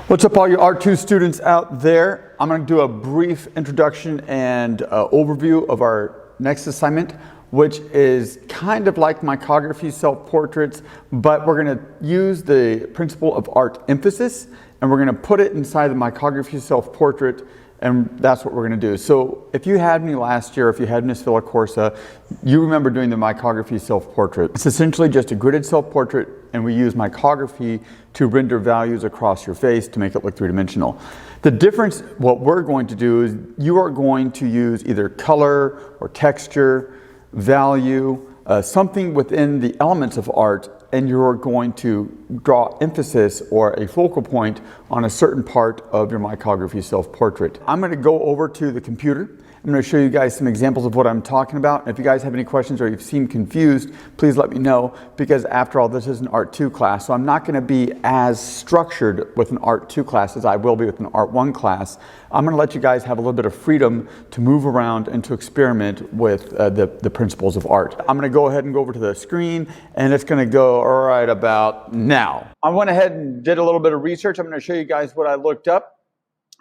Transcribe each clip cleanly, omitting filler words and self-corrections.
What's up, all you R2 students out there? I'm going to do a brief introduction and overview of our next assignment, which is kind of like micrography self-portraits, but we're going to use the principle of art emphasis, and we're going to put it inside the micrography self-portrait, and that's what we're going to do. So if you had me last year, if you had Miss Villa Corsa, you remember doing the micrography self-portrait. It's essentially just a gridded self-portrait, and we use micrography to render values across your face to make it look three-dimensional. The difference, what we're going to do is you are going to use either color or texture, value, something within the elements of art, and you're going to draw emphasis or a focal point on a certain part of your micrography self-portrait. I'm going to go over to the computer. I'm going to show you guys some examples of what I'm talking about. And if you guys have any questions or you seem confused, please let me know, because after all, this is an Art 2 class, so I'm not going to be as structured with an Art 2 class as I will be with an Art 1 class. I'm going to let you guys have a little bit of freedom to move around and to experiment with the principles of art. I'm going to go ahead and go over to the screen, and it's going to go right about now. I went ahead and did a little bit of research. I'm going to show you guys what I looked up.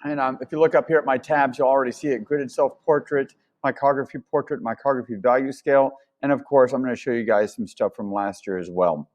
And if you look up here at my tabs, you'll already see it: gridded self-portrait, micrography portrait, micrography value scale. And of course, I'm going to show you guys some stuff from last year as well.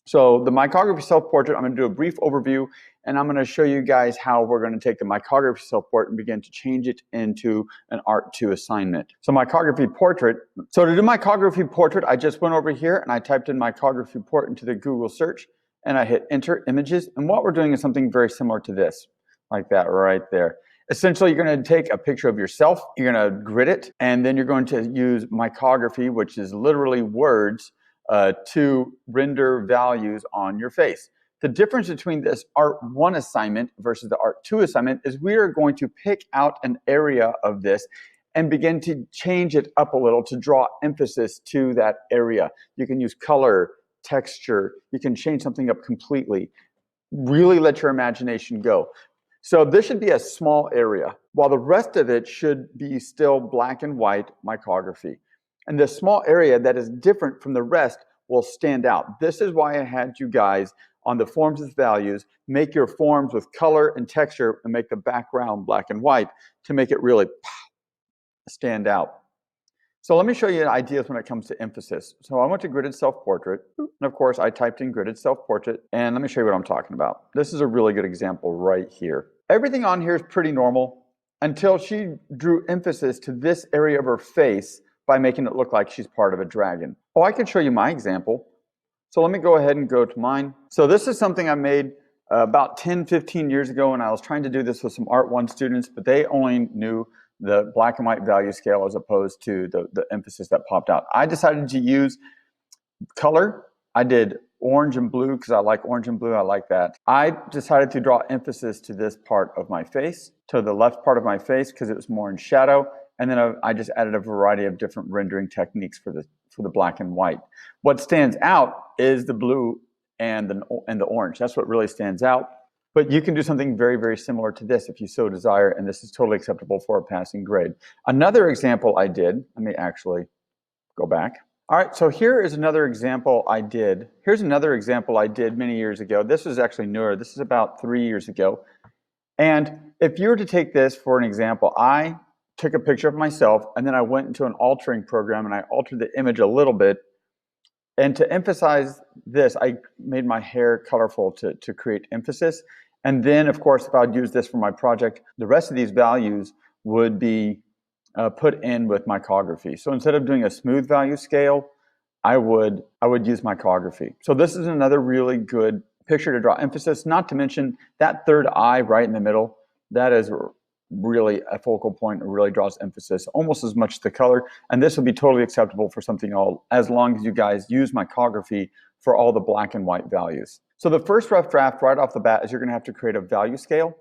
So the micrography self-portrait, I'm going to do a brief overview, and I'm going to show you guys how we're going to take the micrography self-portrait and begin to change it into an Art 2 assignment. So micrography portrait. So to do micrography portrait, I just went over here and I typed in micrography portrait into the Google search, and I hit enter images. And what we're doing is something very similar to this. Like that right there. Essentially, you're going to take a picture of yourself, you're going to grid it, and then you're going to use micrography, which is literally words, to render values on your face. The difference between this Art 1 assignment versus the Art 2 assignment is we are going to pick out an area of this and begin to change it up a little to draw emphasis to that area. You can use color, texture, you can change something up completely. Really let your imagination go. So this should be a small area, while the rest of it should be still black and white micrography. And the small area that is different from the rest will stand out. This is why I had you guys on the forms with values make your forms with color and texture and make the background black and white to make it really stand out. So let me show you ideas when it comes to emphasis. So I went to gridded self-portrait, and of course I typed in gridded self-portrait, and let me show you what I'm talking about. This is a really good example right here. Everything on here is pretty normal until she drew emphasis to this area of her face by making it look like she's part of a dragon. Oh, I could show you my example. So let me go ahead and go to mine. So this is something I made about 10-15 years ago, and I was trying to do this with some Art 1 students, but they only knew the black and white value scale as opposed to the emphasis that popped out. I decided to use color. I did orange and blue because I like orange and blue. I like that. I decided to draw emphasis to this part of my face, to the left part of my face, because it was more in shadow. And then I just added a variety of different rendering techniques for the black and white. What stands out is the blue and the orange. That's what really stands out. But you can do something very, very similar to this if you so desire, and this is totally acceptable for a passing grade. Another example I did, let me actually go back. All right, so here is another example I did. Here's another example I did many years ago. This is actually newer. This is about 3 years ago. And if you were to take this for an example, I took a picture of myself, and then I went into an altering program, and I altered the image a little bit. And to emphasize this, I made my hair colorful to create emphasis. And then, of course, if I'd use this for my project, the rest of these values would be put in with micrography. So instead of doing a smooth value scale, I would use micrography. So this is another really good picture to draw emphasis, not to mention that third eye right in the middle. That is really a focal point. It really draws emphasis almost as much as the color. And this would be totally acceptable for something as long as you guys use micrography for all the black and white values. So the first rough draft right off the bat is you're going to have to create a value scale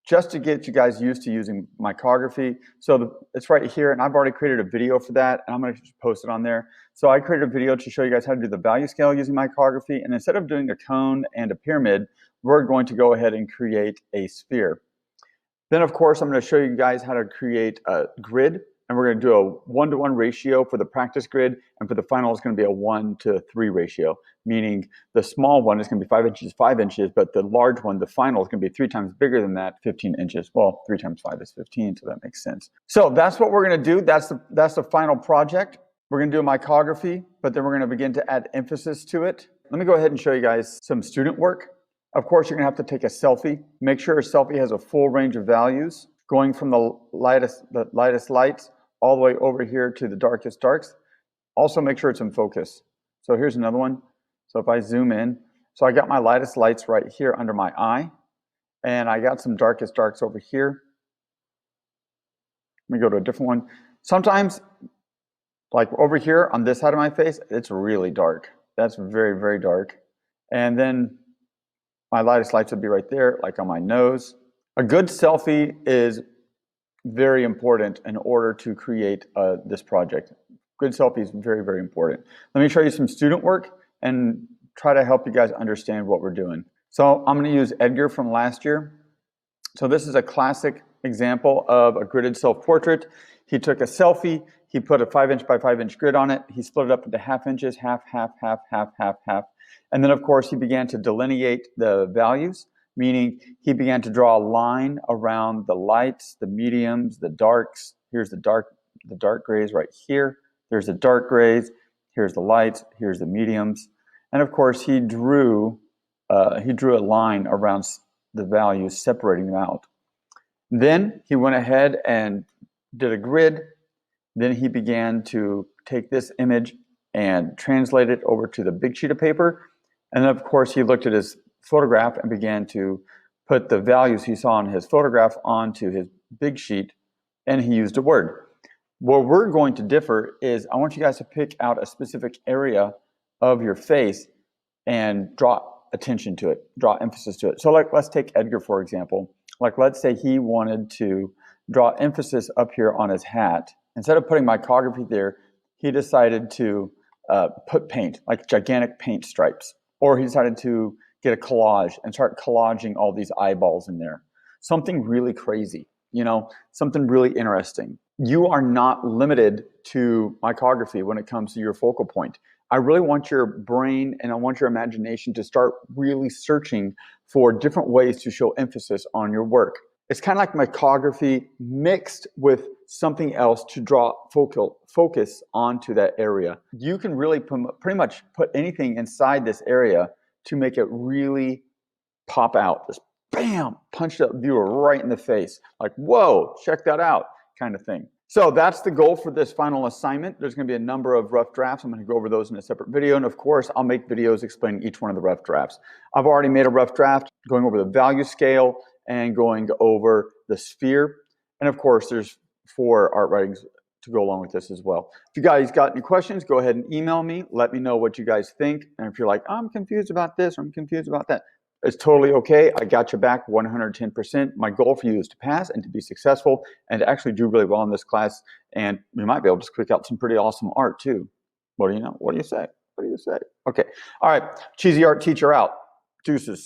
just to get you guys used to using micrography. So it's right here, and I've already created a video for that, and I'm going to just post it on there. So I created a video to show you guys how to do the value scale using micrography, and instead of doing a cone and a pyramid, we're going to go ahead and create a sphere. Then, of course, I'm going to show you guys how to create a grid and we're going to do a 1-to-1 ratio for the practice grid, and for the final it's going to be a 1-to-3 ratio, meaning the small one is going to be 5 inches, but the large one, the final, is going to be 3 times bigger than that, 15 inches. Well, 3 times 5 is 15, so that makes sense. So that's what we're going to do. That's the final project. We're going to do a micrography, but then we're going to begin to add emphasis to it. Let me go ahead and show you guys some student work. Of course, you're going to have to take a selfie. Make sure a selfie has a full range of values, going from the lightest lights all the way over here to the darkest darks. Also make sure it's in focus. So here's another one. So if I zoom in, so I got my lightest lights right here under my eye, and I got some darkest darks over here. Let me go to a different one. Sometimes, like over here on this side of my face, it's really dark. That's very, very dark. And then my lightest lights would be right there, like on my nose. A good selfie is very important in order to create this project. Good selfie is very, very important. Let me show you some student work and try to help you guys understand what we're doing. So I'm going to use Edgar from last year. So this is a classic example of a gridded self-portrait. He took a selfie, he put a 5-inch by 5-inch grid on it, he split it up into half inches, half, half, half, half, half, half. And then of course he began to delineate the values, meaning he began to draw a line around the lights, the mediums, the darks. Here's the dark grays right here. There's the dark grays. Here's the lights. Here's the mediums. And of course, he drew a line around the values, separating them out. Then he went ahead and did a grid. Then he began to take this image and translate it over to the big sheet of paper. And then of course, he looked at his photograph and began to put the values he saw in his photograph onto his big sheet, and he used a word. Where we're going to differ is I want you guys to pick out a specific area of your face and draw attention to it, draw emphasis to it. So like, let's take Edgar, for example. Like, let's say he wanted to draw emphasis up here on his hat. Instead of putting micrography there, he decided to put paint, like gigantic paint stripes. Or he decided to get a collage and start collaging all these eyeballs in there. Something really crazy, something really interesting. You are not limited to micrography when it comes to your focal point. I really want your brain and I want your imagination to start really searching for different ways to show emphasis on your work. It's kind of like micrography mixed with something else to draw focus onto that area. You can really pretty much put anything inside this area to make it really pop out. Just bam, punch the viewer right in the face. Like, whoa, check that out, kind of thing. So that's the goal for this final assignment. There's going to be a number of rough drafts. I'm going to go over those in a separate video. And of course, I'll make videos explaining each one of the rough drafts. I've already made a rough draft going over the value scale and going over the sphere. And of course, there's 4 art writings to go along with this as well. If you guys got any questions, go ahead and email me. Let me know what you guys think. And if you're like, I'm confused about this, or I'm confused about that, it's totally okay. I got your back 110%. My goal for you is to pass and to be successful and to actually do really well in this class. And you might be able to click out some pretty awesome art too. What do you know? What do you say? What do you say? Okay. All right. Cheesy art teacher out. Deuces.